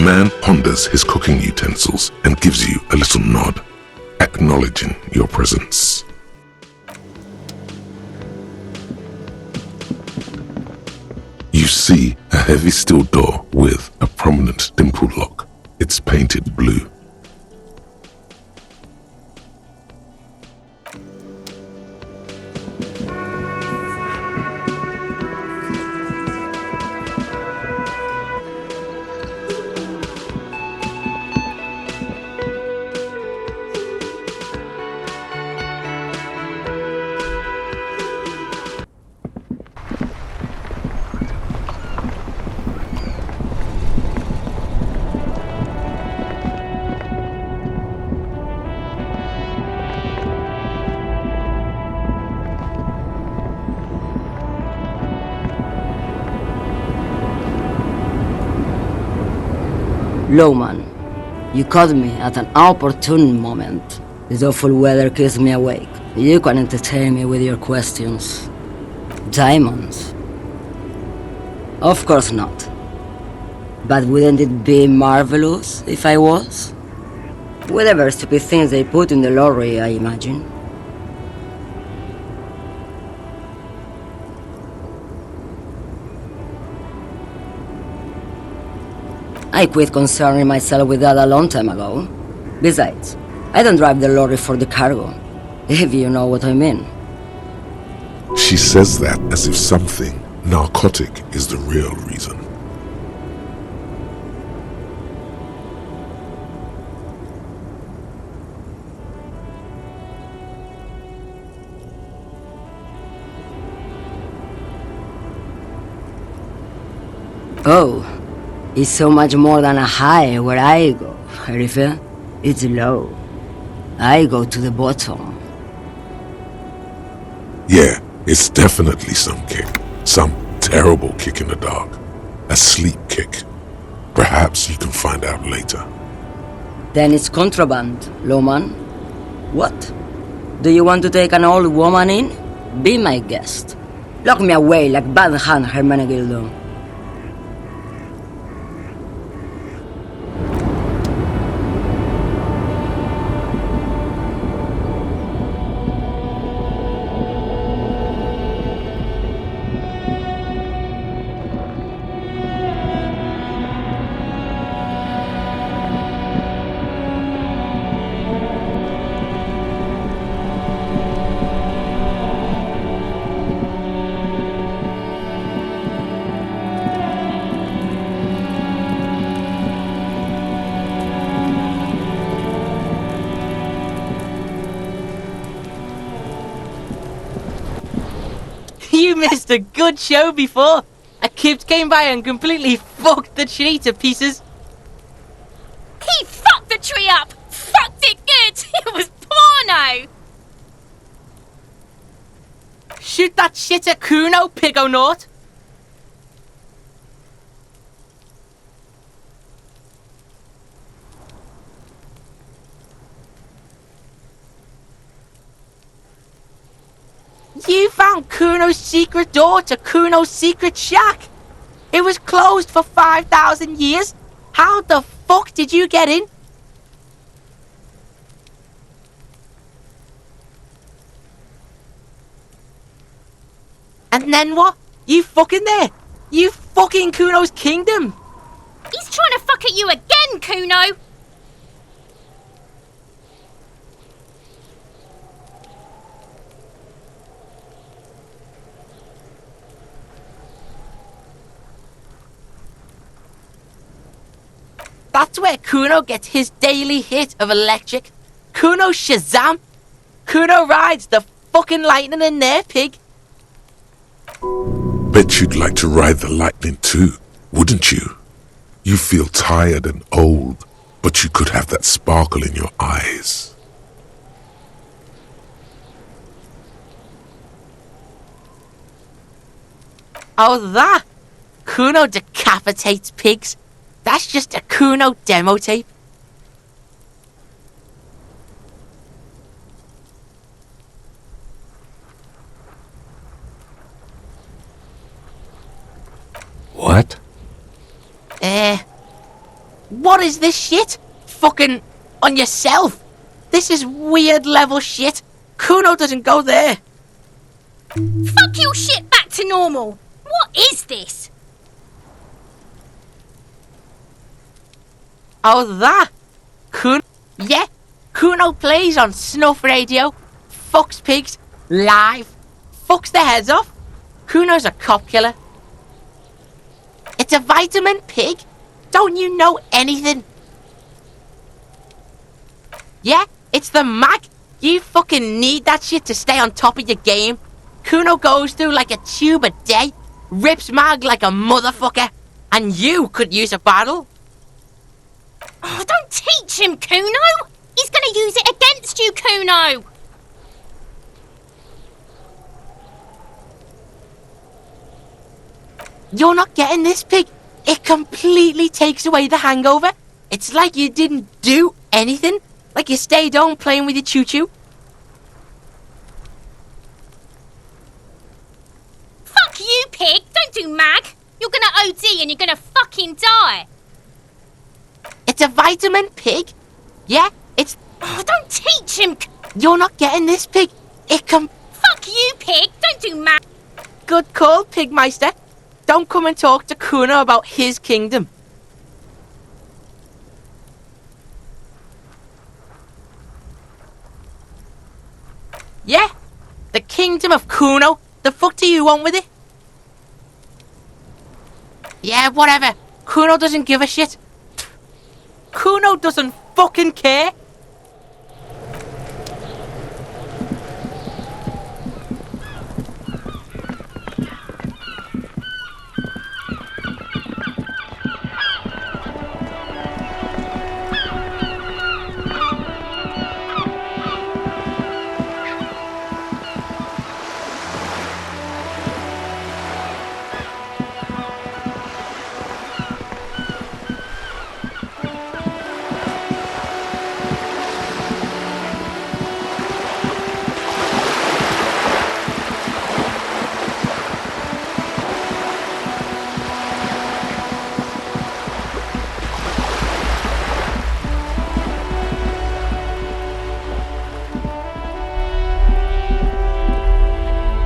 man ponders his cooking utensils and gives you a little nod, acknowledging your presence. You see a heavy steel door with a prominent dimple lock. It's painted blue. Lowman, you caught me at an opportune moment. This awful weather keeps me awake. You can entertain me with your questions. Diamonds? Of course not. But wouldn't it be marvelous if I was? Whatever stupid things they put in the lorry, I imagine. I quit concerning myself with that a long time ago. Besides, I don't drive the lorry for the cargo, if you know what I mean. She says that as if something narcotic is the real reason. Oh, it's so much more than a high where I go, Herife. It's low. I go to the bottom. Yeah, it's definitely some kick. Some terrible kick in the dark. A sleep kick. Perhaps you can find out later. Then it's contraband, Lowman. What? Do you want to take an old woman in? Be my guest. Lock me away like Bad Hand Hermenegildo. You missed a good show before. A kid came by and completely fucked the tree to pieces. He fucked the tree up! Fucked it good! It was porno! Shoot that shit at Kuno, Pigonaut. You found Kuno's secret door to Kuno's secret shack. It was closed for 5,000 years. How the fuck did you get in? And then what? You fucking there? You fucking Kuno's kingdom. He's trying to fuck at you again, Kuno! That's where Kuno gets his daily hit of electric. Kuno Shazam. Kuno rides the fucking lightning in there, pig. Bet you'd like to ride the lightning too, wouldn't you? You feel tired and old, but you could have that sparkle in your eyes. Oh, that? Kuno decapitates pigs. That's just a Kuno demo tape. What? What is this shit? Fucking on yourself. This is weird level shit. Kuno doesn't go there. Fuck your shit back to normal. What is this? Oh, that? Kuno? Yeah, Kuno plays on snuff radio, fucks pigs, live, fucks their heads off. Kuno's a cop killer. It's a vitamin pig? Don't you know anything? Yeah, it's the mag. You fucking need that shit to stay on top of your game. Kuno goes through like a tube a day, rips mag like a motherfucker, and you could use a battle. Oh, don't teach him, Kuno! He's gonna use it against you, Kuno! You're not getting this, pig. It completely takes away the hangover. It's like you didn't do anything. Like you stayed home playing with your choo-choo. Fuck you, pig! Don't do mag! You're gonna OD and you're gonna fucking die! It's a vitamin pig. Yeah, it's... Oh, don't teach him! You're not getting this, pig. Fuck you, pig! Don't do mag! Good call, Pigmeister. Don't come and talk to Kuno about his kingdom. Yeah, the kingdom of Kuno. The fuck do you want with it? Yeah, whatever. Kuno doesn't give a shit. Kuno doesn't fucking care.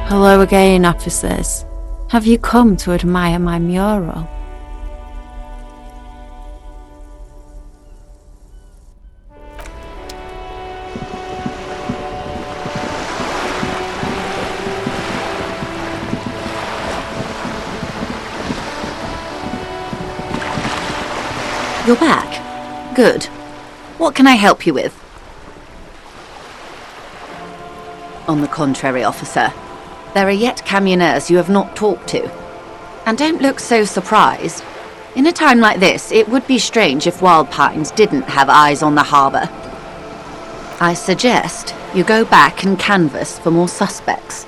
Hello again, officers. Have you come to admire my mural? You're back. Good. What can I help you with? On the contrary, officer. There are yet camioners you have not talked to. And don't look so surprised. In a time like this, it would be strange if Wild Pines didn't have eyes on the harbour. I suggest you go back and canvass for more suspects.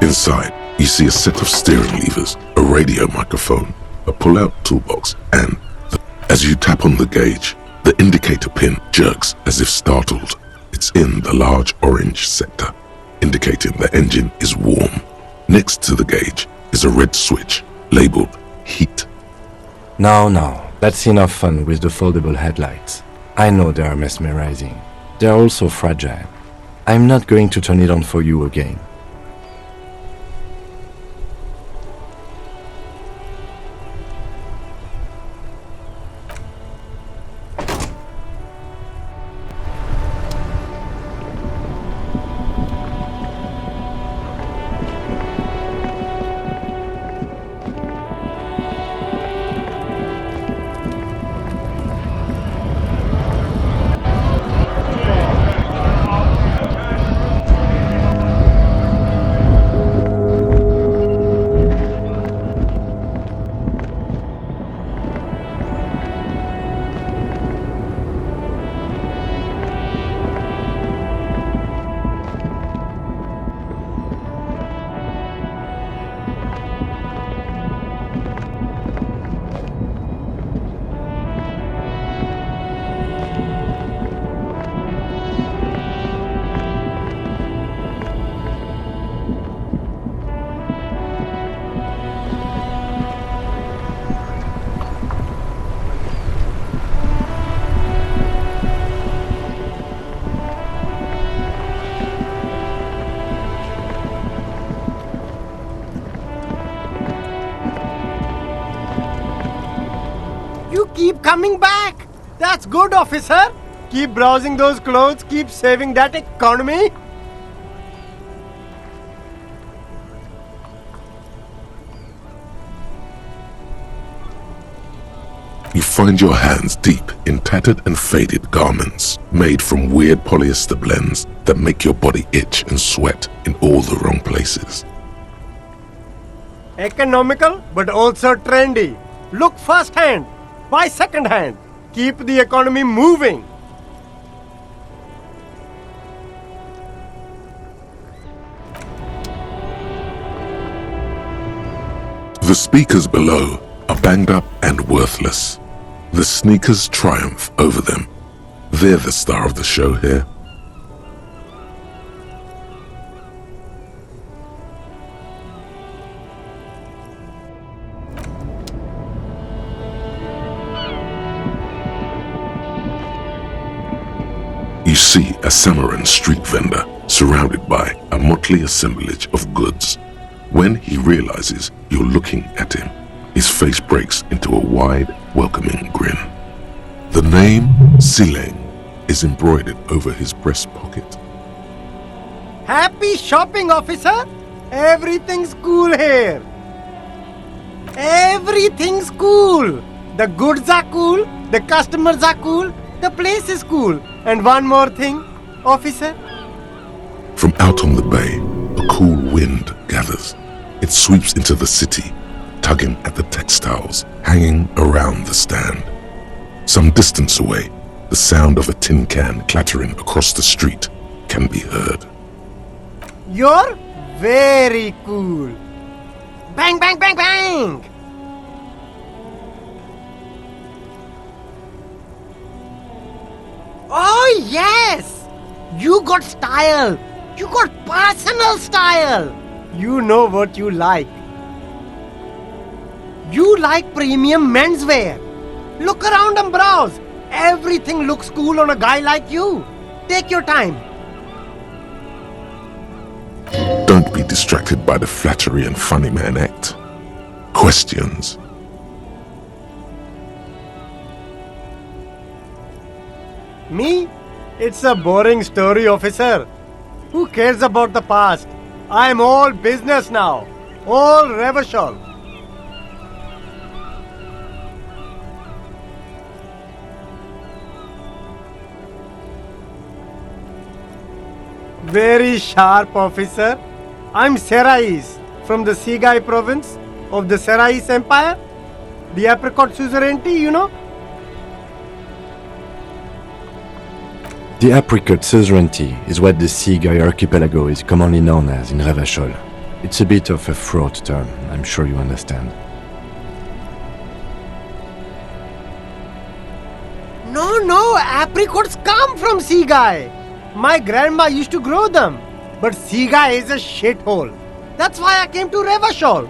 Inside, you see a set of steering levers, a radio microphone, a pull-out toolbox, and as you tap on the gauge, the indicator pin jerks as if startled. It's in the large orange sector, indicating the engine is warm. Next to the gauge is a red switch labeled heat. Now, that's enough fun with the foldable headlights. I know they are mesmerizing. They're also fragile. I'm not going to turn it on for you again. You keep coming back. That's good, officer. Keep browsing those clothes, keep saving that economy. You find your hands deep in tattered and faded garments made from weird polyester blends that make your body itch and sweat in all the wrong places. Economical, but also trendy. Look first hand, buy second hand. Keep the economy moving. The speakers below are banged up and worthless. The sneakers triumph over them. They're the star of the show here. You see a Samaran street vendor surrounded by a motley assemblage of goods. When he realizes you're looking at him, his face breaks into a wide, welcoming grin. The name Sileng is embroidered over his breast pocket. Happy shopping, officer. Everything's cool here. Everything's cool. The goods are cool, the customers are cool, the place is cool. And one more thing, officer. From out on the bay, a cool wind gathers. It sweeps into the city, tugging at the textiles hanging around the stand. Some distance away, the sound of a tin can clattering across the street can be heard. You're very cool. Bang, bang, bang, bang. Oh, yes. You got style. You got personal style. You know what you like. You like premium menswear. Look around and browse. Everything looks cool on a guy like you. Take your time. Don't be distracted by the flattery and funny man act. Questions. Me? It's a boring story, officer. Who cares about the past? I'm all business now. All Revachol. Very sharp, officer. I'm Serais from the Sigai province of the Serais Empire. The apricot suzerainty, you know? The apricot suzerainty is what the Sigai archipelago is commonly known as in Revachol. It's a bit of a fraught term, I'm sure you understand. No, apricots come from Sigai. My grandma used to grow them. But Sigai is a shithole. That's why I came to Revachol.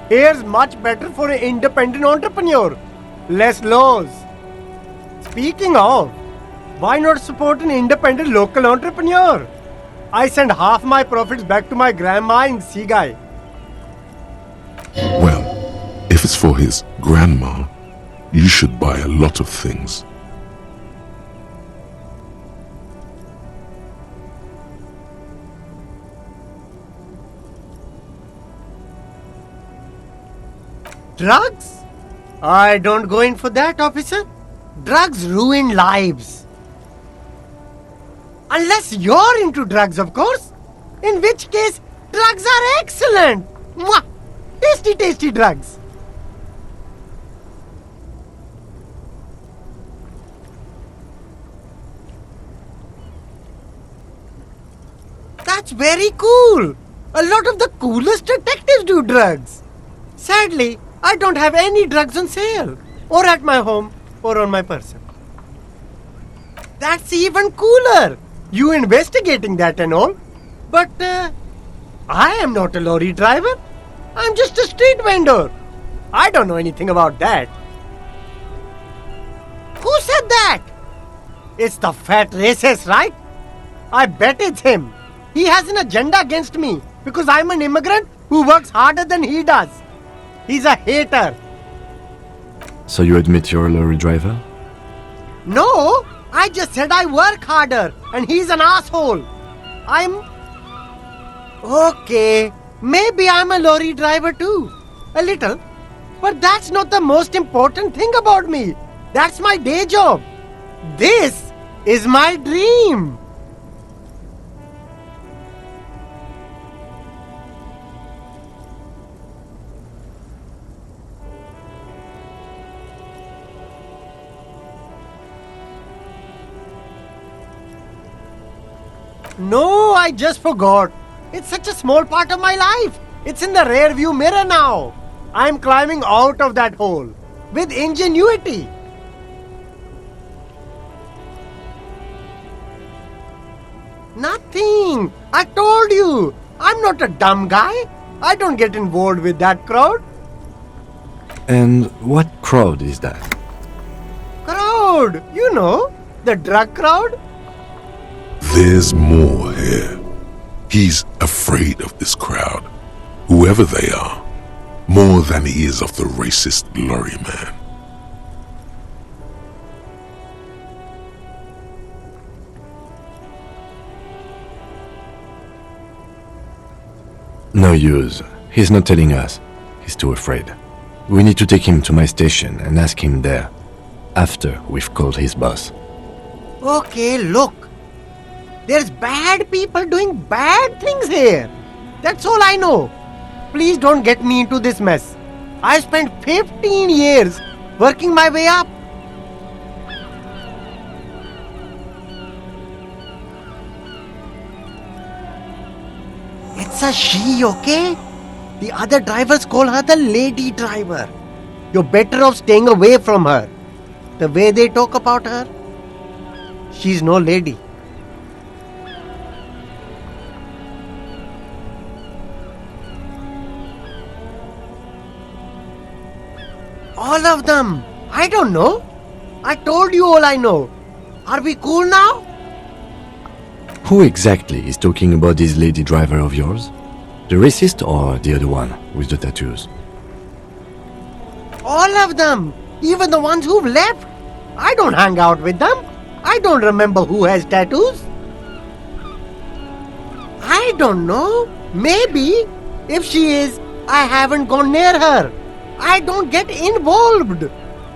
Here's much better for an independent entrepreneur. Less laws. Speaking of, why not support an independent local entrepreneur? I send half my profits back to my grandma in Sigai. Well, if it's for his grandma, you should buy a lot of things. Drugs? I don't go in for that, officer. Drugs ruin lives. Unless you're into drugs, of course. In which case, drugs are excellent. Mwah! Tasty, tasty drugs. That's very cool. A lot of the coolest detectives do drugs. Sadly, I don't have any drugs on sale, or at my home, or on my person. That's even cooler. You investigating that and all. But I am not a lorry driver. I'm just a street vendor. I don't know anything about that. Who said that? It's the fat racist, right? I bet it's him. He has an agenda against me because I'm an immigrant who works harder than he does. He's a hater. So you admit you're a lorry driver? No, I just said I work harder and he's an asshole. Okay, maybe I'm a lorry driver too. A little. But that's not the most important thing about me. That's my day job. This is my dream. No, I just forgot. It's such a small part of my life. It's in the rear view mirror now. I'm climbing out of that hole with ingenuity. Nothing. I told you. I'm not a dumb guy. I don't get involved with that crowd. And what crowd is that? Crowd? You know, the drug crowd? There's more here. He's afraid of this crowd, whoever they are, more than he is of the racist lorry man. No use. He's not telling us. He's too afraid. We need to take him to my station and ask him there, after we've called his boss. Okay, look. There's bad people doing bad things here. That's all I know. Please don't get me into this mess. I spent 15 years working my way up. It's a she, okay? The other drivers call her the lady driver. You're better off staying away from her. The way they talk about her, she's no lady. All of them. I don't know. I told you all I know. Are we cool now? Who exactly is talking about this lady driver of yours? The racist or the other one with the tattoos? All of them. Even the ones who've left. I don't hang out with them. I don't remember who has tattoos. I don't know. Maybe. If she is, I haven't gone near her. I don't get involved.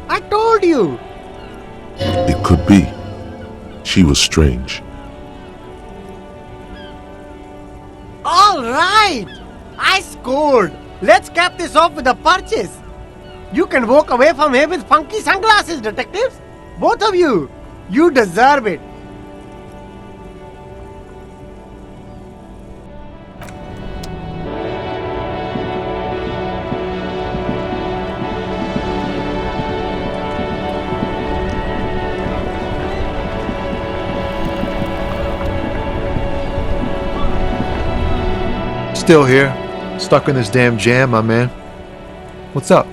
I told you. It could be. She was strange. All right. I scored. Let's cap this off with a purchase. You can walk away from here with funky sunglasses, detectives. Both of you. You deserve it. Still here, stuck in this damn jam, my man. What's up?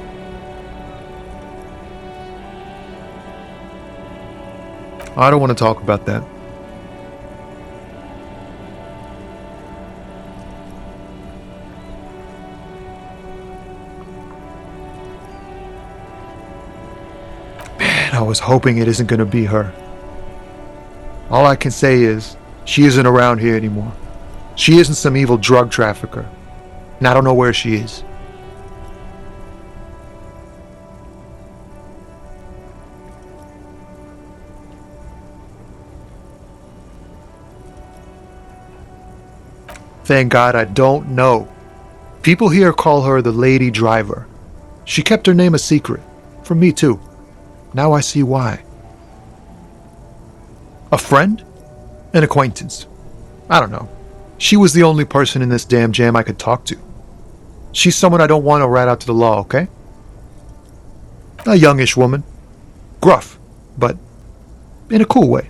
I don't want to talk about that. Man, I was hoping it isn't going to be her. All I can say is, she isn't around here anymore. She isn't some evil drug trafficker, and I don't know where she is. Thank God I don't know. People here call her the lady driver. She kept her name a secret. From me too. Now I see why. A friend? An acquaintance? I don't know. She was the only person in this damn jam I could talk to. She's someone I don't want to rat out to the law, okay? A youngish woman. Gruff, but in a cool way.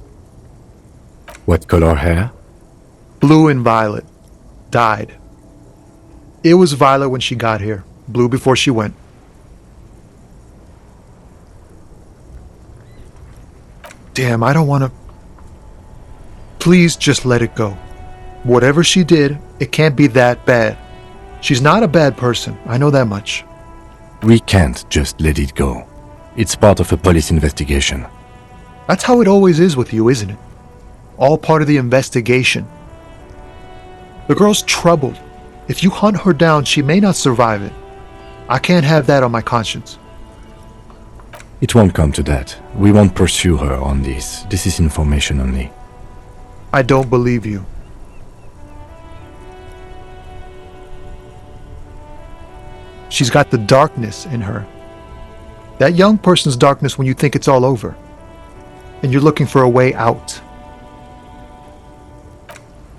What color hair? Blue and violet. Dyed. It was violet when she got here. Blue before she went. Damn, I don't want to... Please just let it go. Whatever she did, it can't be that bad. She's not a bad person, I know that much. We can't just let it go. It's part of a police investigation. That's how it always is with you, isn't it? All part of the investigation. The girl's troubled. If you hunt her down, she may not survive it. I can't have that on my conscience. It won't come to that. We won't pursue her on this. This is information only. I don't believe you. She's got the darkness in her. That young person's darkness when you think it's all over. And you're looking for a way out.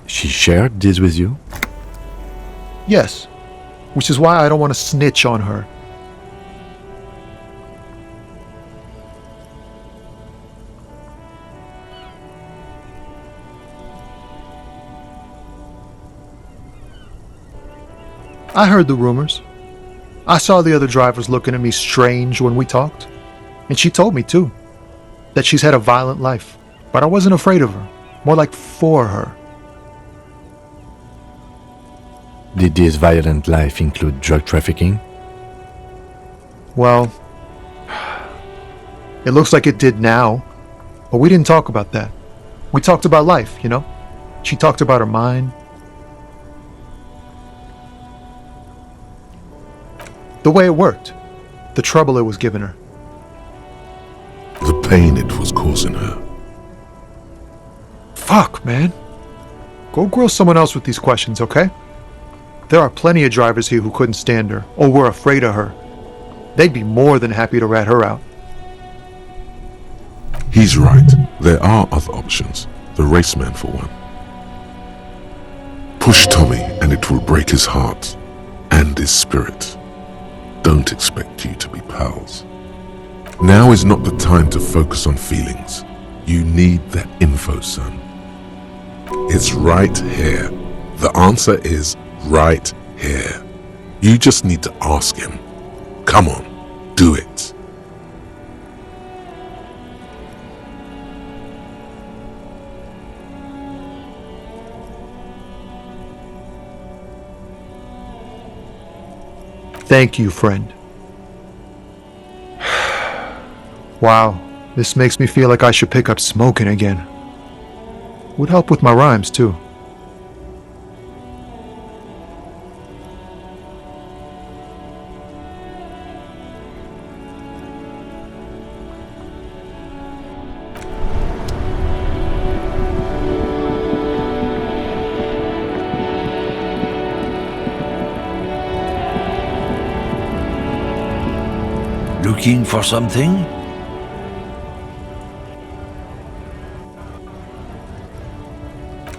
She shared this with you? Yes. Which is why I don't want to snitch on her. I heard the rumors. I saw the other drivers looking at me strange when we talked. And she told me, too, that she's had a violent life. But I wasn't afraid of her. More like for her. Did this violent life include drug trafficking? Well, it looks like it did now. But we didn't talk about that. We talked about life, you know? She talked about her mind. The way it worked. The trouble it was giving her. The pain it was causing her. Fuck, man. Go grill someone else with these questions, okay? There are plenty of drivers here who couldn't stand her, or were afraid of her. They'd be more than happy to rat her out. He's right. There are other options. The raceman, for one. Push Tommy and it will break his heart and his spirit. Don't expect you to be pals. Now is not the time to focus on feelings. You need that info, son. It's right here. The answer is right here. You just need to ask him. Come on, do it. Thank you, friend. Wow, this makes me feel like I should pick up smoking again. Would help with my rhymes, too. Looking for something?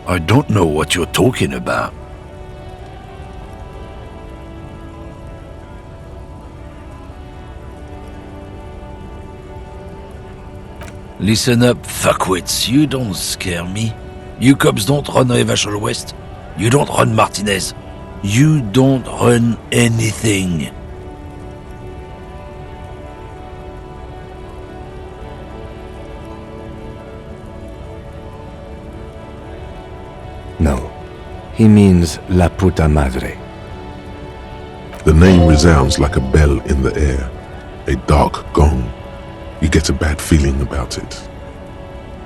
I don't know what you're talking about. Listen up, fuckwits. You don't scare me. You cops don't run Revachol West. You don't run Martinez. You don't run anything. No. He means La Puta Madre. The name resounds like a bell in the air, a dark gong. You get a bad feeling about it.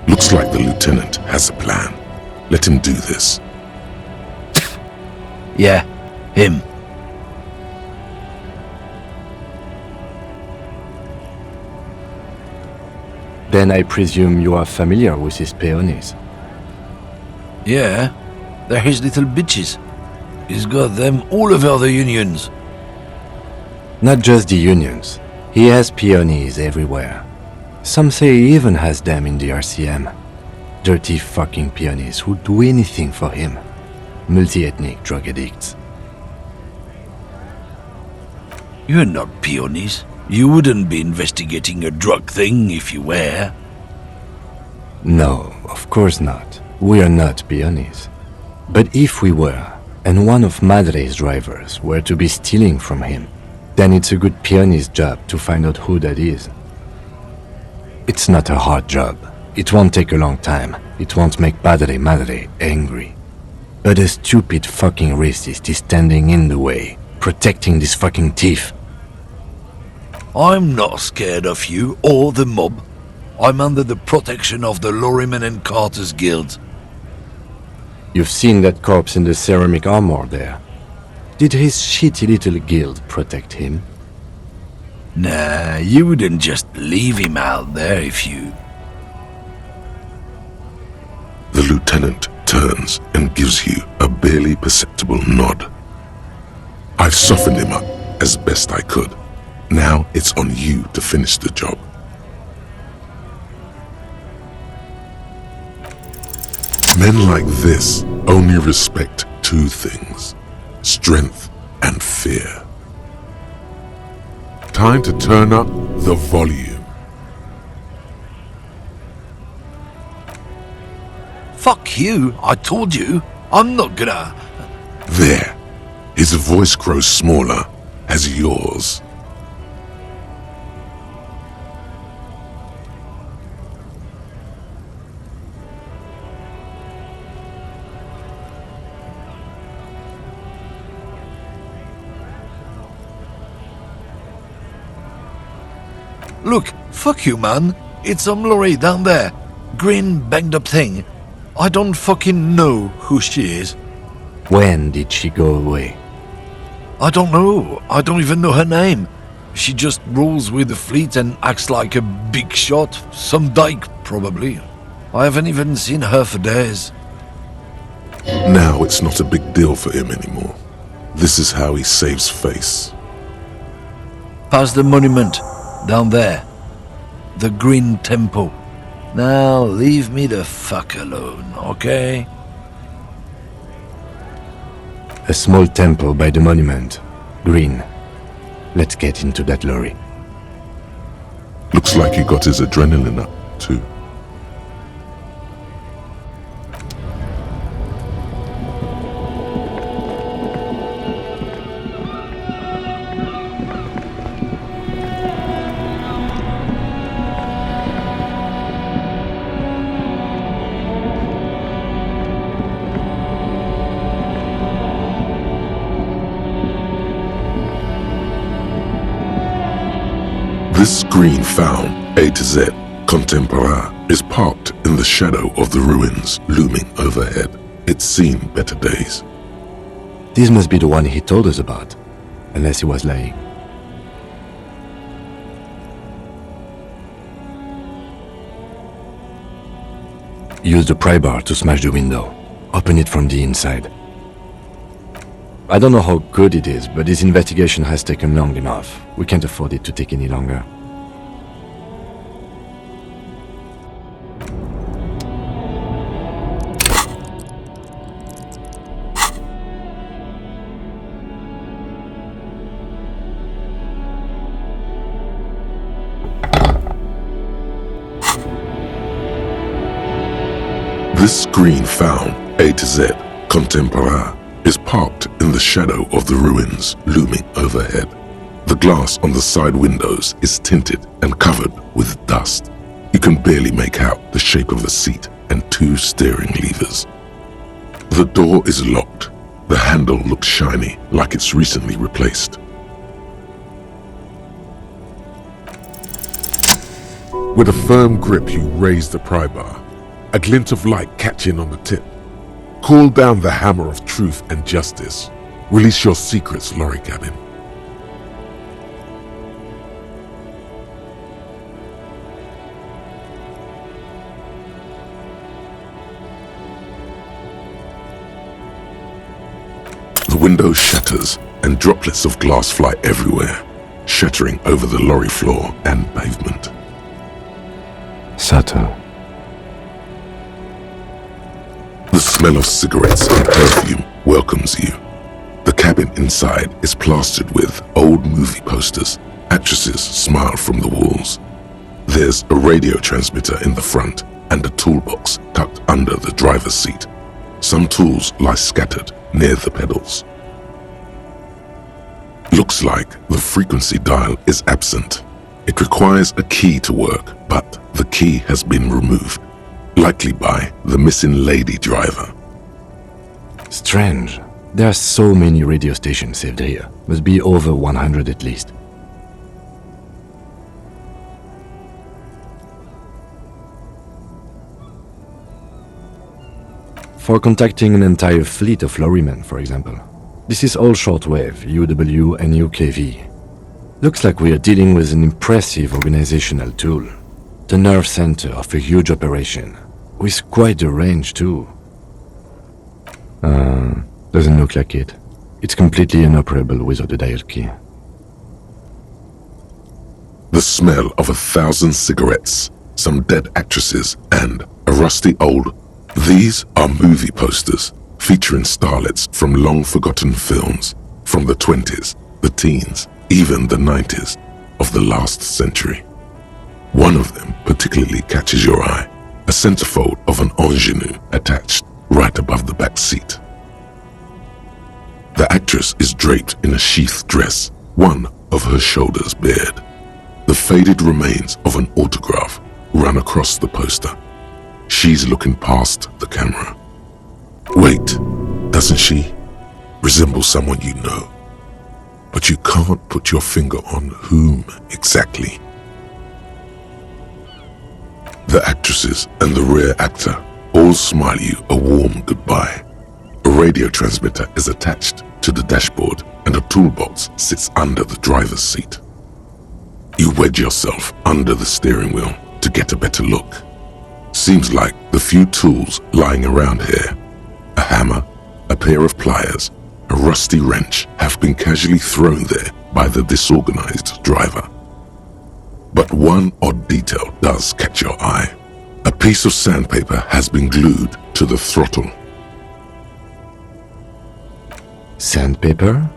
Looks like the lieutenant has a plan. Let him do this. Yeah, him. Then I presume you are familiar with his peonies. Yeah, they're his little bitches. He's got them all over the unions. Not just the unions. He has peonies everywhere. Some say he even has them in the RCM. Dirty fucking peonies who'd do anything for him. Multi-ethnic drug addicts. You're not peonies. You wouldn't be investigating a drug thing if you were. No, of course not. We are not peonies. But if we were, and one of Madre's drivers were to be stealing from him, then it's a good peony's job to find out who that is. It's not a hard job. It won't take a long time. It won't make Padre Madre angry. But a stupid fucking racist is standing in the way, protecting this fucking thief. I'm not scared of you or the mob. I'm under the protection of the Lorrymen and Carters Guild. You've seen that corpse in the ceramic armor there. Did his shitty little guild protect him? Nah, you wouldn't just leave him out there if you... The lieutenant turns and gives you a barely perceptible nod. I've softened him up as best I could. Now it's on you to finish the job. Men like this only respect two things: strength and fear. Time to turn up the volume. Fuck you, I told you. I'm not gonna... There. His voice grows smaller as yours. Look, fuck you, man. It's some lorry down there. Green banged up thing. I don't fucking know who she is. When did she go away? I don't know. I don't even know her name. She just rolls with the fleet and acts like a big shot. Some dyke, probably. I haven't even seen her for days. Now it's not a big deal for him anymore. This is how he saves face. Past the monument. Down there. The Green Temple. Now leave me the fuck alone, okay? A small temple by the monument. Green. Let's get into that lorry. Looks like he got his adrenaline up, too. This screen found, A to Z, contemporary, is parked in the shadow of the ruins looming overhead. It's seen better days. This must be the one he told us about, unless he was lying. Use the pry bar to smash the window. Open it from the inside. I don't know how good it is, but this investigation has taken long enough. We can't afford it to take any longer. This screen found, A to Z, contemporary, is parked in the shadow of the ruins looming overhead. The glass on the side windows is tinted and covered with dust. You can barely make out the shape of the seat and two steering levers. The door is locked. The handle looks shiny, like it's recently replaced. With a firm grip, you raise the pry bar, a glint of light catching on the tip. Cool down the hammer of truth and justice. Release your secrets, lorry cabin. The window shatters and droplets of glass fly everywhere, shattering over the lorry floor and pavement. Subtle. The smell of cigarettes and perfume welcomes you. The cabin inside is plastered with old movie posters. Actresses smile from the walls. There's a radio transmitter in the front and a toolbox tucked under the driver's seat. Some tools lie scattered near the pedals. Looks like the frequency dial is absent. It requires a key to work, but the key has been removed, likely by the missing lady driver. Strange. There are so many radio stations saved here. Must be over 100 at least. For contacting an entire fleet of lorrymen, for example. This is all shortwave, UW and UKV. Looks like we are dealing with an impressive organizational tool. The nerve center of a huge operation. With quite a range, too. Doesn't look like it. It's completely inoperable without a dial key. The smell of 1,000 cigarettes, some dead actresses, and a rusty old... These are movie posters featuring starlets from long-forgotten films from the 20s, the teens, even the 90s of the last century. One of them particularly catches your eye, a centerfold of an ingenue attached right above the back seat. The actress is draped in a sheath dress, one of her shoulders bared. The faded remains of an autograph run across the poster. She's looking past the camera. Wait, doesn't she resemble someone you know? But you can't put your finger on whom exactly. The actresses and the rear actor all smile you a warm goodbye. A radio transmitter is attached to the dashboard and a toolbox sits under the driver's seat. You wedge yourself under the steering wheel to get a better look. Seems like the few tools lying around here, a hammer, a pair of pliers, a rusty wrench, have been casually thrown there by the disorganized driver. But one odd detail does catch your eye. A piece of sandpaper has been glued to the throttle. Sandpaper?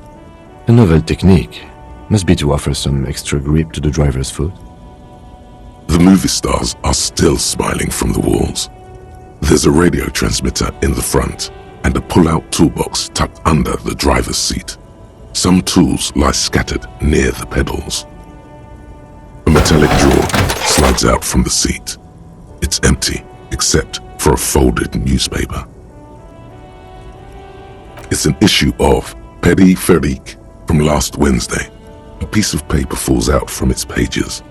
A novel technique. Must be to offer some extra grip to the driver's foot. The movie stars are still smiling from the walls. There's a radio transmitter in the front and a pull-out toolbox tucked under the driver's seat. Some tools lie scattered near the pedals. A metallic drawer slides out from the seat. It's empty, except for a folded newspaper. It's an issue of Petit Férique from last Wednesday. A piece of paper falls out from its pages.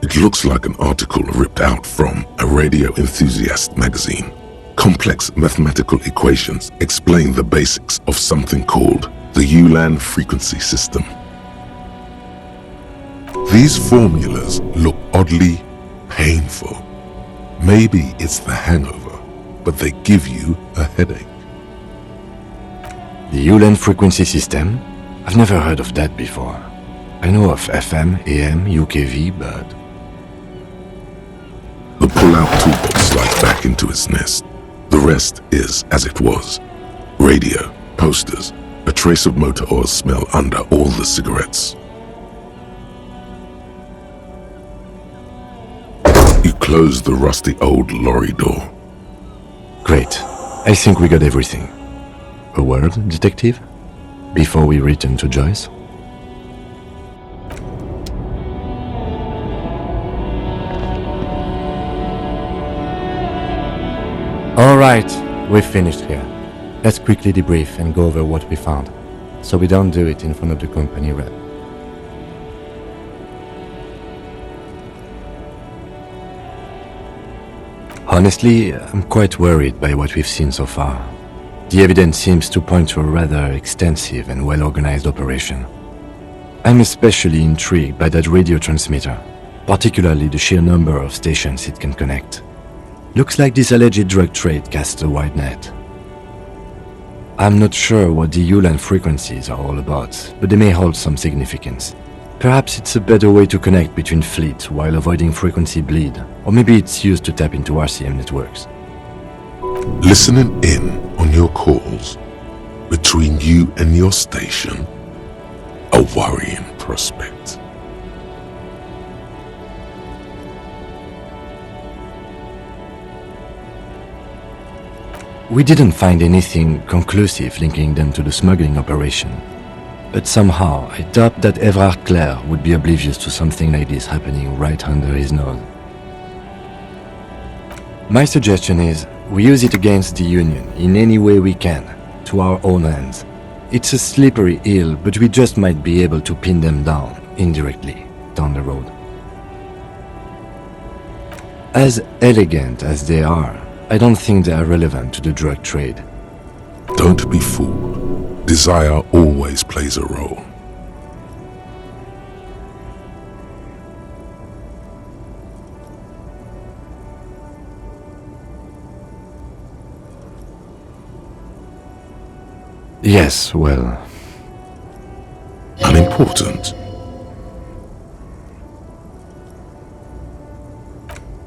It looks like an article ripped out from a radio enthusiast magazine. Complex mathematical equations explain the basics of something called the Ulan frequency system. These formulas look oddly painful. Maybe it's the hangover, but they give you a headache. The Ulan frequency system? I've never heard of that before. I know of FM, AM, UKV, but... The pull-out toolbox slides back into its nest. The rest is as it was. Radio, posters, a trace of motor oil smell under all the cigarettes. You close the rusty old lorry door. Great. I think we got everything. A word, detective? Before we return to Joyce? Alright, we've finished here. Let's quickly debrief and go over what we found, so we don't do it in front of the company rep. Honestly, I'm quite worried by what we've seen so far. The evidence seems to point to a rather extensive and well-organized operation. I'm especially intrigued by that radio transmitter, particularly the sheer number of stations it can connect. Looks like this alleged drug trade casts a wide net. I'm not sure what the Ulan frequencies are all about, but they may hold some significance. Perhaps it's a better way to connect between fleets while avoiding frequency bleed, or maybe it's used to tap into RCM networks. Listening in on your calls between you and your station, a worrying prospect. We didn't find anything conclusive linking them to the smuggling operation. But somehow, I doubt that Everard Clare would be oblivious to something like this happening right under his nose. My suggestion is, we use it against the Union in any way we can, to our own ends. It's a slippery hill, but we just might be able to pin them down, indirectly, down the road. As elegant as they are, I don't think they are relevant to the drug trade. Don't be fooled. Desire always plays a role. Yes, well, Unimportant.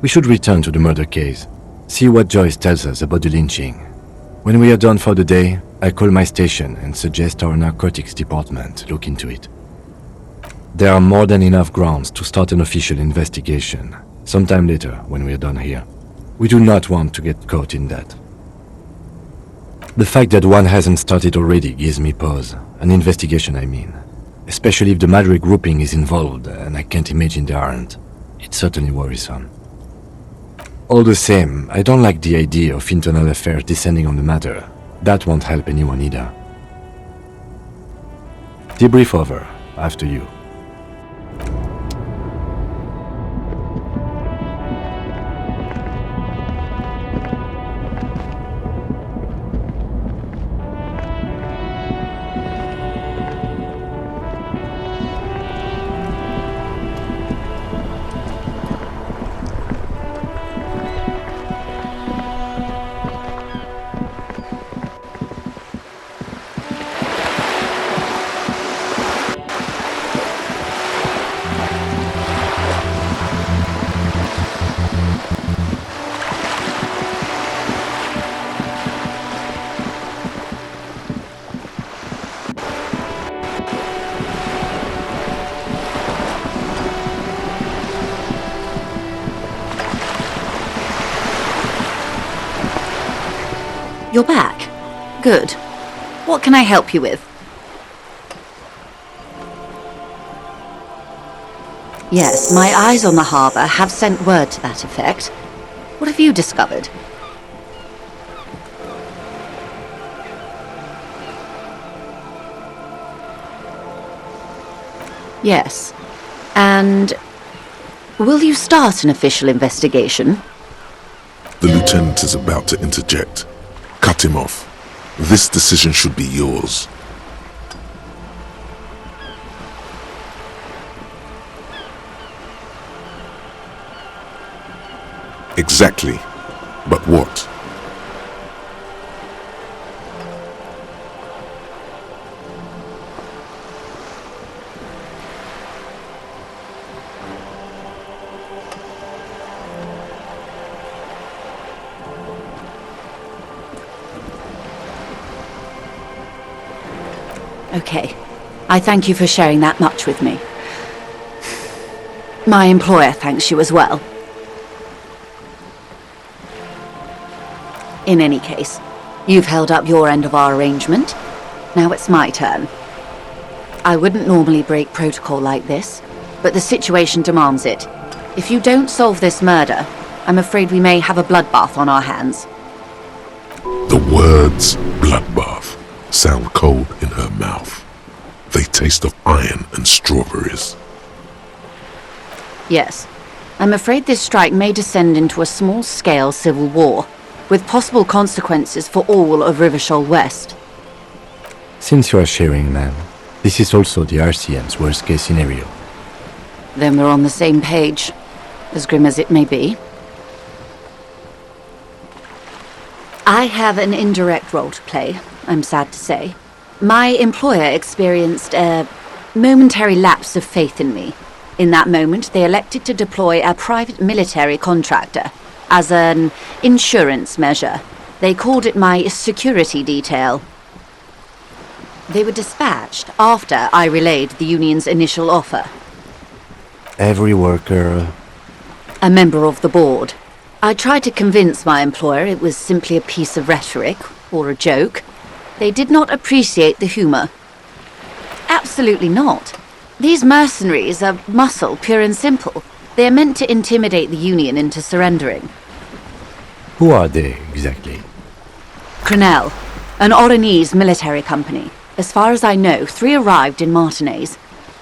we should return to the murder case. See what Joyce tells us about the lynching. When we are done for the day, I call my station and suggest our narcotics department look into it. There are more than enough grounds to start an official investigation, sometime later when we are done here. We do not want to get caught in that. The fact that one hasn't started already gives me pause. An investigation, I mean. Especially if the Madre grouping is involved, and I can't imagine they aren't. It's certainly worrisome. All the same, I don't like the idea of internal affairs descending on the matter. That won't help anyone either. Debrief over. After you. You're back. Good. What can I help you with? Yes, my eyes on the harbour have sent word to that effect. What have you discovered? Yes. And will you start an official investigation? The lieutenant is about to interject. Cut him off. This decision should be yours. Exactly. But what? Okay. I thank you for sharing that much with me. My employer thanks you as well. In any case, you've held up your end of our arrangement. Now it's my turn. I wouldn't normally break protocol like this, but the situation demands it. If you don't solve this murder, I'm afraid we may have a bloodbath on our hands. The words bloodbath sound cold in her mouth. They taste of iron and strawberries. Yes. I'm afraid this strike may descend into a small-scale civil war, with possible consequences for all of Rivershoal West. Since you are sharing, ma'am, this is also the RCM's worst-case scenario. Then we're on the same page, as grim as it may be. I have an indirect role to play, I'm sad to say. My employer experienced a momentary lapse of faith in me. In that moment, they elected to deploy a private military contractor as an insurance measure. They called it my security detail. They were dispatched after I relayed the union's initial offer. Every worker... A member of the board. I tried to convince my employer it was simply a piece of rhetoric, or a joke. They did not appreciate the humour. Absolutely not. These mercenaries are muscle, pure and simple. They are meant to intimidate the Union into surrendering. Who are they, exactly? Crenell, an Oranese military company. As far as I know, 3 arrived in Martinez.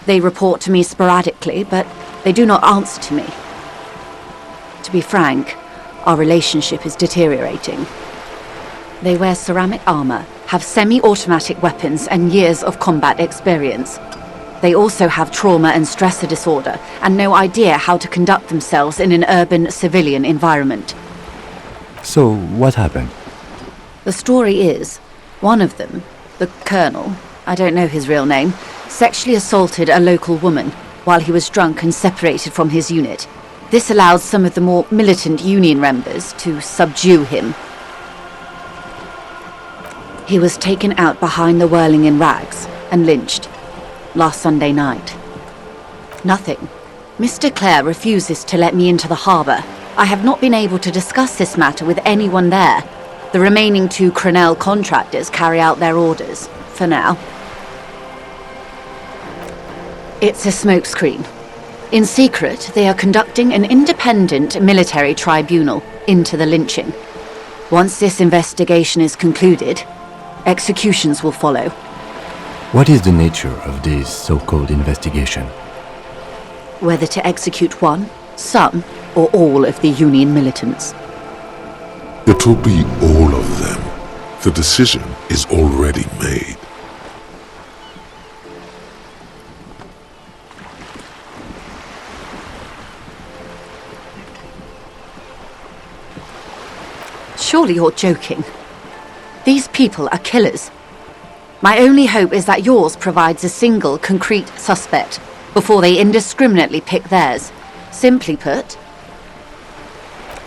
They report to me sporadically, but they do not answer to me. To be frank, our relationship is deteriorating. They wear ceramic armor, have semi-automatic weapons, and years of combat experience. They also have trauma and stressor disorder, and no idea how to conduct themselves in an urban civilian environment. So, what happened? The story is, one of them, the colonel, I don't know his real name, sexually assaulted a local woman while he was drunk and separated from his unit. This allowed some of the more militant Union members to subdue him. He was taken out behind the whirling in rags and lynched last Sunday night. Nothing. Mr. Clare refuses to let me into the harbour. I have not been able to discuss this matter with anyone there. The remaining 2 Crenell contractors carry out their orders, for now. It's a smokescreen. In secret, they are conducting an independent military tribunal into the lynching. Once this investigation is concluded, executions will follow. What is the nature of this so-called investigation? Whether to execute one, some, or all of the Union militants. It will be all of them. The decision is already made. Surely you're joking. These people are killers. My only hope is that yours provides a single, concrete suspect before they indiscriminately pick theirs. Simply put,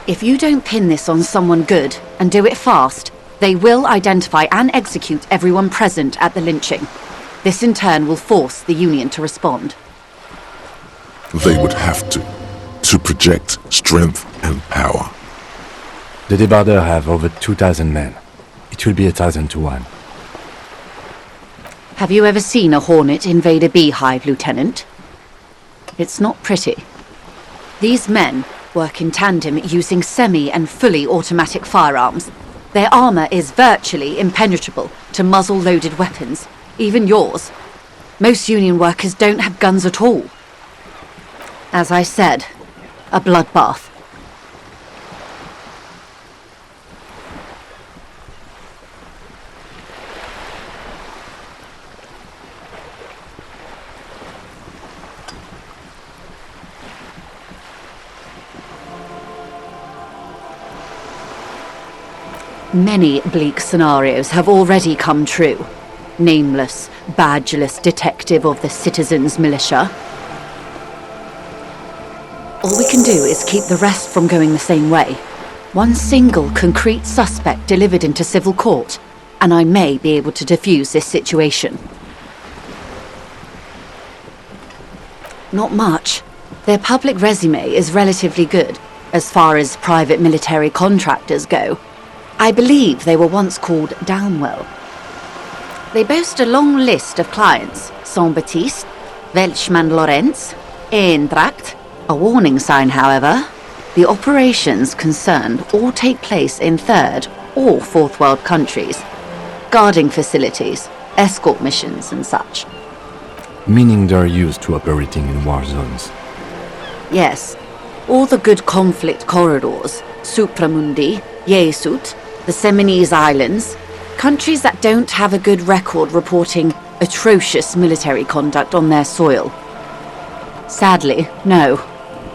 if you don't pin this on someone good and do it fast, they will identify and execute everyone present at the lynching. This in turn will force the Union to respond. They would have to project strength and power. The Débardeurs have over 2,000 men. It will be 1,000 to 1. Have you ever seen a Hornet invade a beehive, Lieutenant? It's not pretty. These men work in tandem using semi- and fully automatic firearms. Their armor is virtually impenetrable to muzzle-loaded weapons, even yours. Most Union workers don't have guns at all. As I said, a bloodbath. Many bleak scenarios have already come true. Nameless, badgeless detective of the citizens' militia. All we can do is keep the rest from going the same way. One single concrete suspect delivered into civil court, and I may be able to defuse this situation. Not much. Their public resume is relatively good, as far as private military contractors go. I believe they were once called Downwell. They boast a long list of clients: Saint-Baptiste, Welchman Lorenz, Eintracht. A warning sign, however. The operations concerned all take place in third or fourth world countries. Guarding facilities, escort missions and such. Meaning they're used to operating in war zones. Yes. All the good conflict corridors, Supramundi, Yesut, the Seminese Islands, countries that don't have a good record reporting atrocious military conduct on their soil. Sadly, no.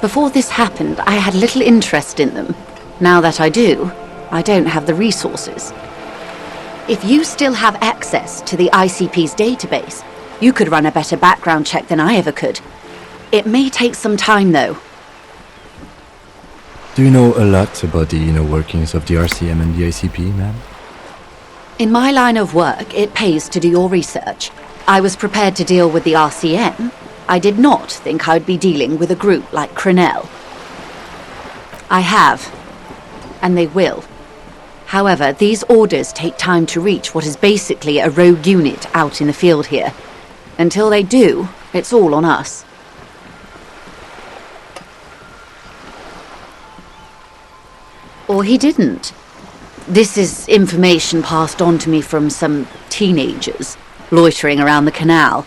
Before this happened, I had little interest in them. Now that I do, I don't have the resources. If you still have access to the ICP's database, you could run a better background check than I ever could. It may take some time, though. Do you know a lot about the inner workings of the RCM and the ICP, ma'am? In my line of work, it pays to do your research. I was prepared to deal with the RCM. I did not think I'd be dealing with a group like Crenell. I have, and they will. However, these orders take time to reach what is basically a rogue unit out in the field here. Until they do, it's all on us. Or he didn't. This is information passed on to me from some teenagers loitering around the canal.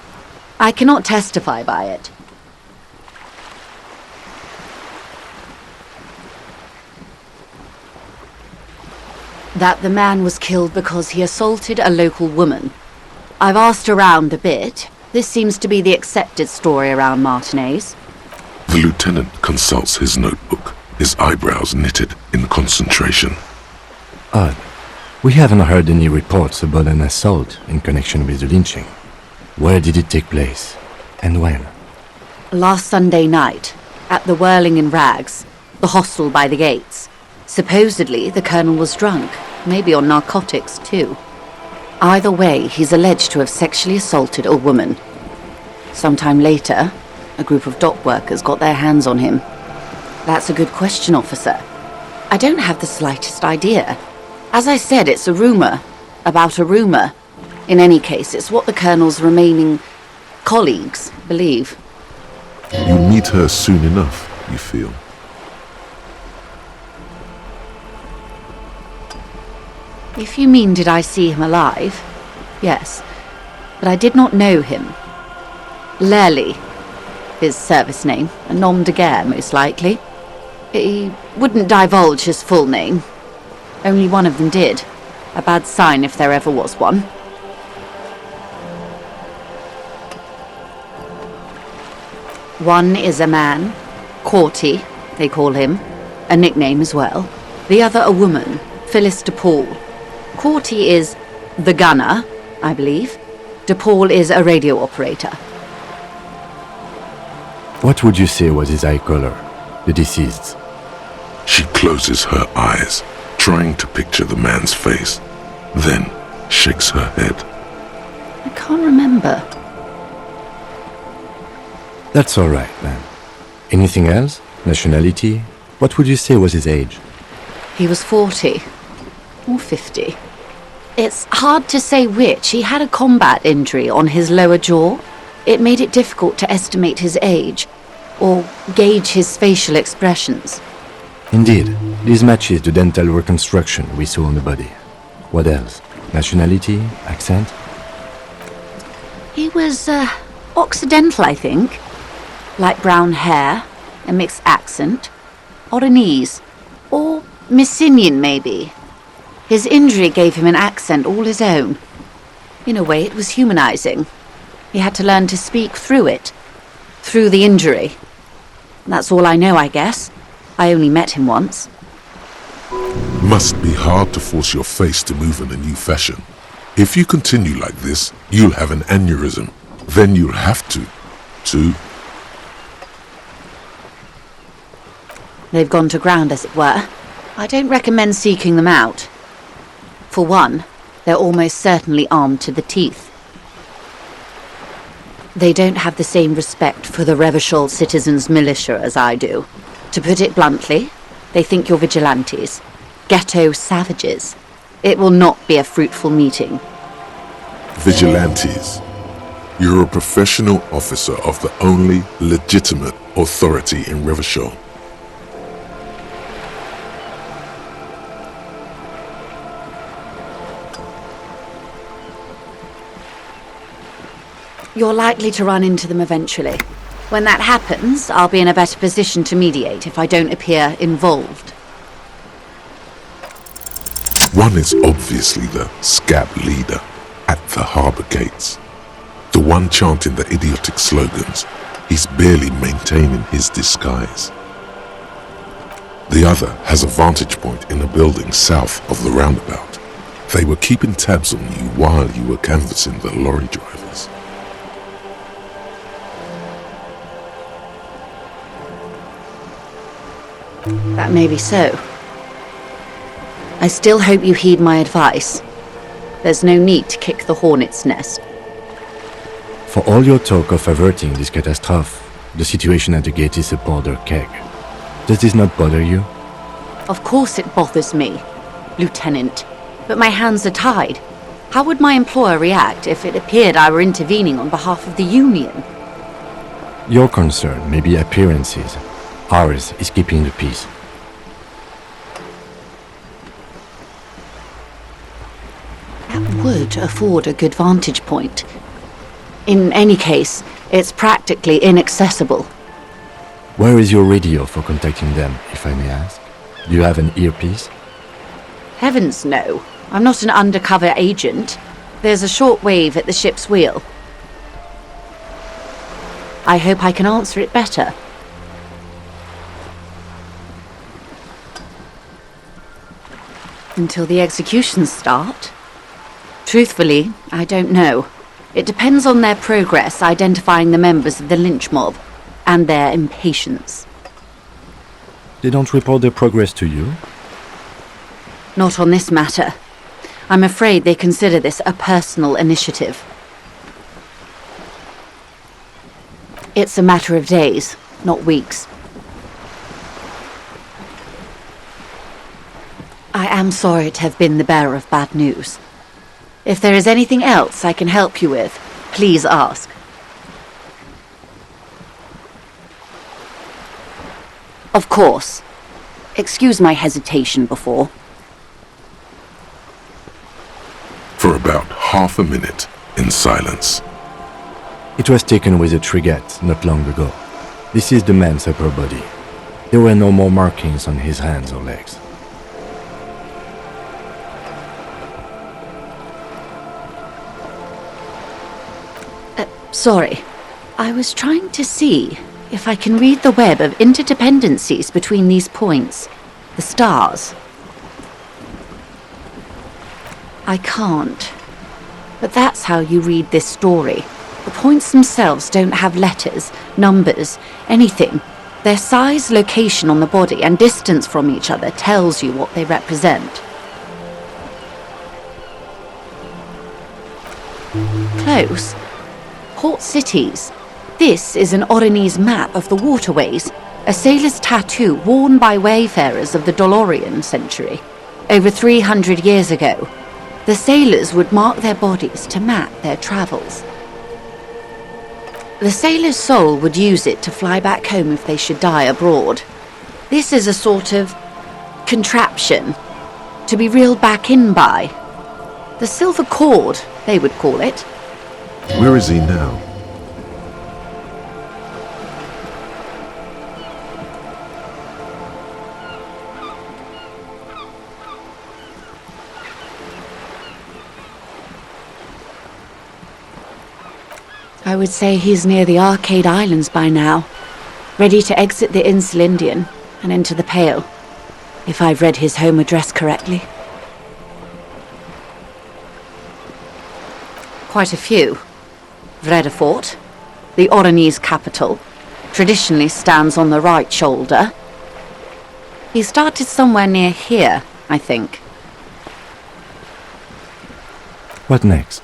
I cannot testify by it. that the man was killed because he assaulted a local woman. I've asked around a bit. This seems to be the accepted story around Martinez. The lieutenant consults his notebook, his eyebrows knitted in concentration. Odd. We haven't heard any reports about an assault in connection with the lynching. Where did it take place? And when? Last Sunday night, at the Whirling in Rags, the hostel by the gates. Supposedly, the colonel was drunk, maybe on narcotics too. Either way, he's alleged to have sexually assaulted a woman. Sometime later, a group of dock workers got their hands on him. That's a good question, officer. I don't have the slightest idea. As I said, it's a rumor about a rumor. In any case, it's what the colonel's remaining colleagues believe. You'll meet her soon enough, you feel. If you mean did I see him alive, yes, but I did not know him. Lely, his service name, a nom de guerre most likely. He wouldn't divulge his full name. Only one of them did. A bad sign if there ever was one. One is a man, Corty, they call him, a nickname as well. The other a woman, Phyllis DePaul. Corty is the gunner, I believe. DePaul is a radio operator. What would you say was his eye color, the deceased's? She closes her eyes, trying to picture the man's face, then shakes her head. I can't remember. That's all right, then. Anything else? Nationality? What would you say was his age? He was 40. Or 50. It's hard to say which. He had a combat injury on his lower jaw. It made it difficult to estimate his age, or gauge his facial expressions. Indeed, this matches the dental reconstruction we saw on the body. What else? Nationality? Accent? He was, Occidental, I think. Light brown hair, a mixed accent, Oranese, or Messinian maybe. His injury gave him an accent all his own. In a way, it was humanizing. He had to learn to speak through it, through the injury. That's all I know, I guess. I only met him once. Must be hard to force your face to move in a new fashion. If you continue like this, you'll have an aneurysm. Then you'll have to. They've gone to ground, as it were. I don't recommend seeking them out. For one, they're almost certainly armed to the teeth. They don't have the same respect for the Revachol citizens' militia as I do. To put it bluntly, they think you're vigilantes. Ghetto savages. It will not be a fruitful meeting. Vigilantes. You're a professional officer of the only legitimate authority in Revachol. You're likely to run into them eventually. When that happens, I'll be in a better position to mediate if I don't appear involved. One is obviously the scab leader at the harbour gates. The one chanting the idiotic slogans. He's barely maintaining his disguise. The other has a vantage point in a building south of the roundabout. They were keeping tabs on you while you were canvassing the lorry drivers. That may be so. I still hope you heed my advice. There's no need to kick the hornet's nest. For all your talk of averting this catastrophe, the situation at the gate is a powder keg. Does this not bother you? Of course it bothers me, Lieutenant. But my hands are tied. How would my employer react if it appeared I were intervening on behalf of the Union? Your concern may be appearances. Ours is keeping the peace. That would afford a good vantage point. In any case, it's practically inaccessible. Where is your radio for contacting them, if I may ask? Do you have an earpiece? Heavens no. I'm not an undercover agent. There's a short wave at the ship's wheel. I hope I can answer it better. Until the executions start? Truthfully, I don't know. It depends on their progress identifying the members of the lynch mob, and their impatience. They don't report their progress to you? Not on this matter. I'm afraid they consider this a personal initiative. It's a matter of days, not weeks. I am sorry to have been the bearer of bad news. If there is anything else I can help you with, please ask. Of course. Excuse my hesitation before. For about half a minute, in silence. It was taken with a trigate not long ago. This is the man's upper body. There were no more markings on his hands or legs. Sorry. I was trying to see if I can read the web of interdependencies between these points, the stars. I can't. But that's how you read this story. The points themselves don't have letters, numbers, anything. Their size, location on the body, and distance from each other tells you what they represent. Close. Port cities. This is an Oronese map of the waterways, a sailor's tattoo worn by wayfarers of the Dolorian century. Over 300 years ago, the sailors would mark their bodies to map their travels. The sailor's soul would use it to fly back home if they should die abroad. This is a sort of contraption to be reeled back in by. The silver cord, they would call it. Where is he now? I would say he's near the Arcade Islands by now, ready to exit the Elysium and into the Pale, if I've read his home address correctly. Quite a few. Vredefort, the Oronese capital, traditionally stands on the right shoulder. He started somewhere near here, I think. What next?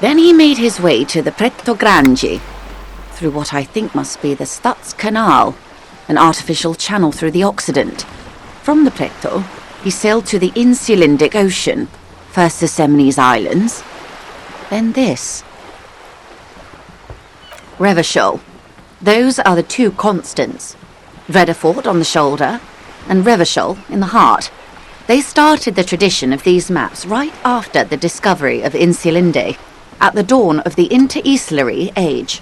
Then he made his way to the Pretto Grande, through what I think must be the Stutz Canal, an artificial channel through the Occident. From the Pretto, he sailed to the Insulindic Ocean, first the Semnes Islands, then this. Revachol. Those are the two constants. Vredefort on the shoulder, and Revachol in the heart. They started the tradition of these maps right after the discovery of Insulinde, at the dawn of the Interinsulary Age.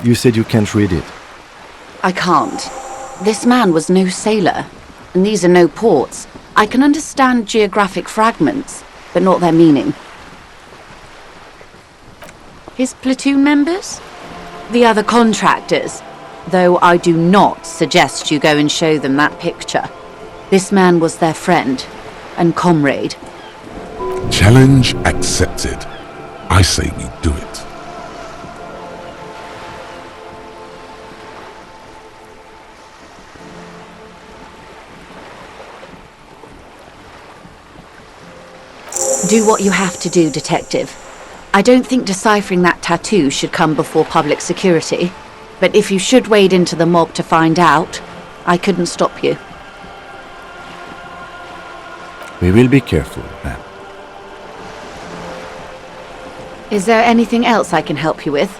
You said you can't read it. I can't. This man was no sailor, and these are no ports. I can understand geographic fragments, but not their meaning. His platoon members? The other contractors, though I do not suggest you go and show them that picture. This man was their friend and comrade. Challenge accepted. I say we do it. Do what you have to do, Detective. I don't think deciphering that tattoo should come before public security, but if you should wade into the mob to find out, I couldn't stop you. We will be careful, ma'am. Is there anything else I can help you with?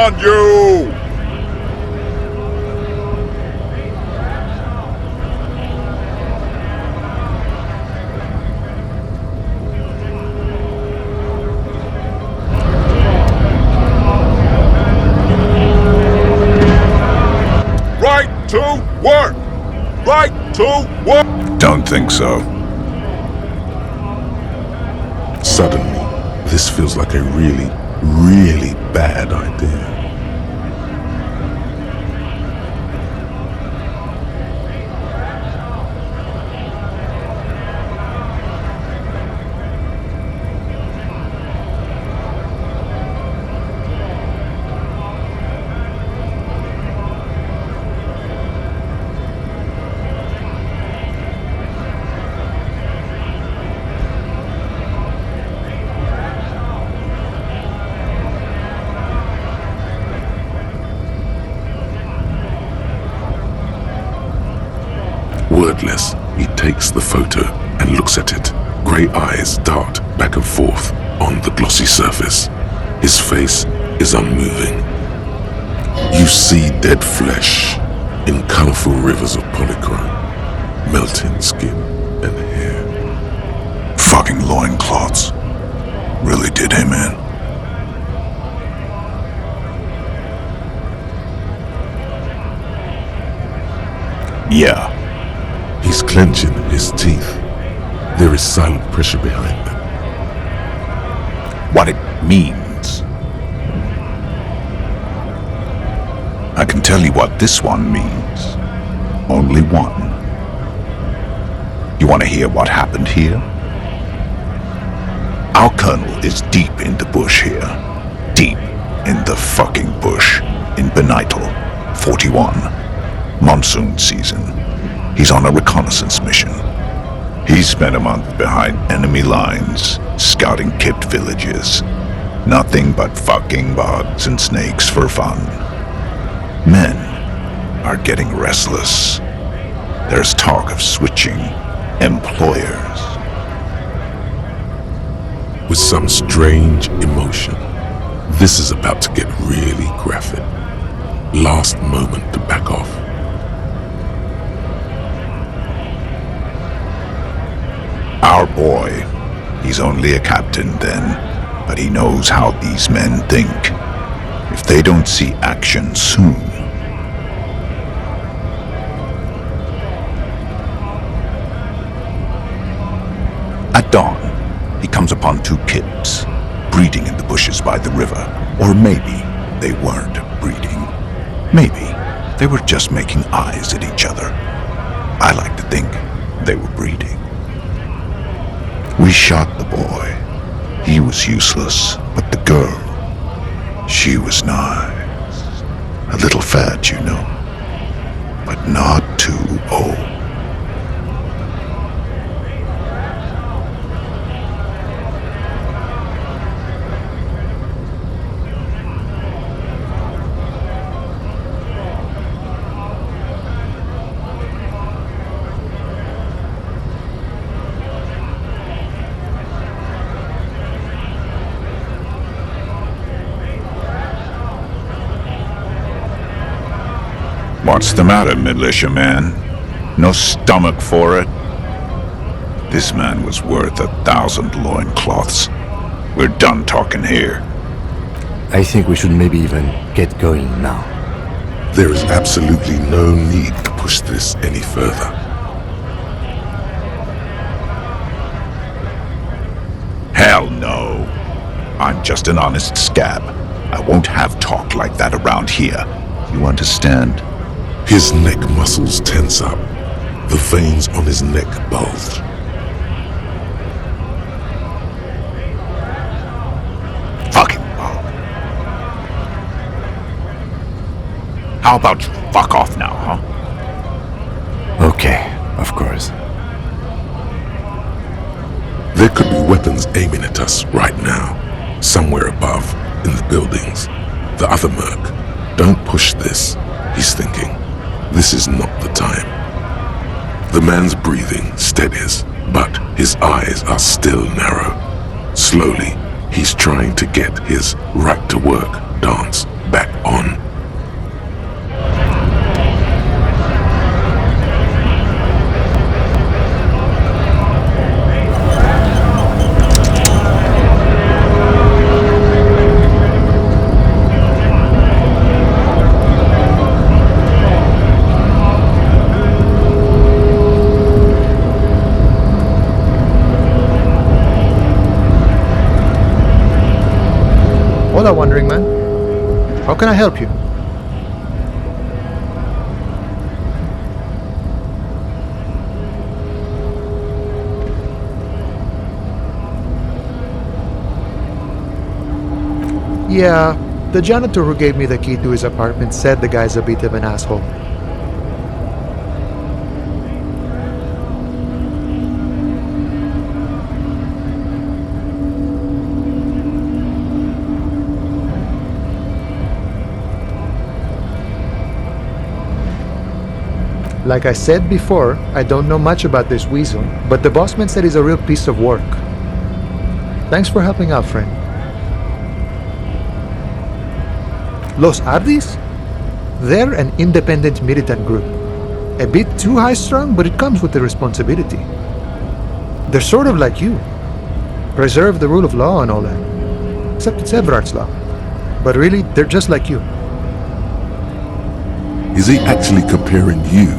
on you! Right to work! Right to work! Don't think so. Suddenly, this feels like a really, really bad idea. Wordless, he takes the photo and looks at it. Grey eyes dart back and forth on the glossy surface. His face is unmoving. You see dead flesh in colourful rivers of polychrome, melting skin and hair. Fucking loincloths. Really did him in. Yeah. He's clenching his teeth. There is silent pressure behind them. What it means. I can tell you what this one means. Only one. You want to hear what happened here? Our colonel is deep in the bush here. Deep in the fucking bush. In Benital, 41. Monsoon season. He's on a reconnaissance mission. He spent a month behind enemy lines, scouting kipped villages. Nothing but fucking bugs and snakes for fun. Men are getting restless. There's talk of switching employers. With some strange emotion, this is about to get really graphic. Last moment to back off. Our boy, he's only a captain then, but he knows how these men think. If they don't see action soon. At dawn, he comes upon two kids, breeding in the bushes by the river. Or maybe they weren't breeding. Maybe they were just making eyes at each other. I like to think they were breeding. We shot the boy. He was useless, but the girl, she was nice. A little fat, you know, but not too old. What's the matter, militiaman? No stomach for it? This man was worth 1,000 loincloths. We're done talking here. I think we should maybe even get going now. There is absolutely no need to push this any further. Hell no. I'm just an honest scab. I won't have talk like that around here. You understand? His neck muscles tense up. The veins on his neck bulge. Fucking bulge. How about you fuck off now, huh? Okay, of course. There could be weapons aiming at us right now, somewhere above, in the buildings. The other merc. Don't push this, he's thinking. This is not the time. The man's breathing steadies, but his eyes are still narrow. Slowly, he's trying to get his right-to-work dance back on. Hola, Wandering Man. How can I help you? Yeah, the janitor who gave me the key to his apartment said the guy's a bit of an asshole. Like I said before, I don't know much about this weasel, but the bossman said he's a real piece of work. Thanks for helping out, friend. Los Ardis? They're an independent militant group. A bit too high-strung, but it comes with the responsibility. They're sort of like you. Preserve the rule of law and all that. Except it's Everard's law. But really, they're just like you. Is he actually comparing you,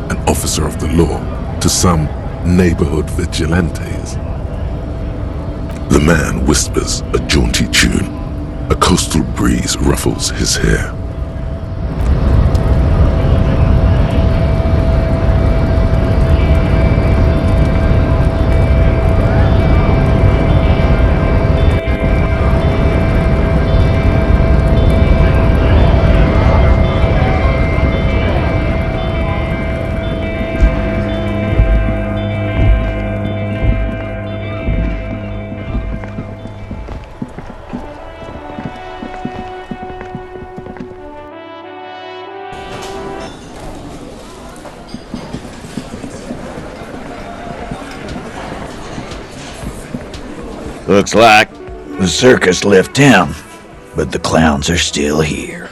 an officer of the law, to some neighborhood vigilantes? The man whispers a jaunty tune. A coastal breeze ruffles his hair. Looks like the circus left town, but the clowns are still here.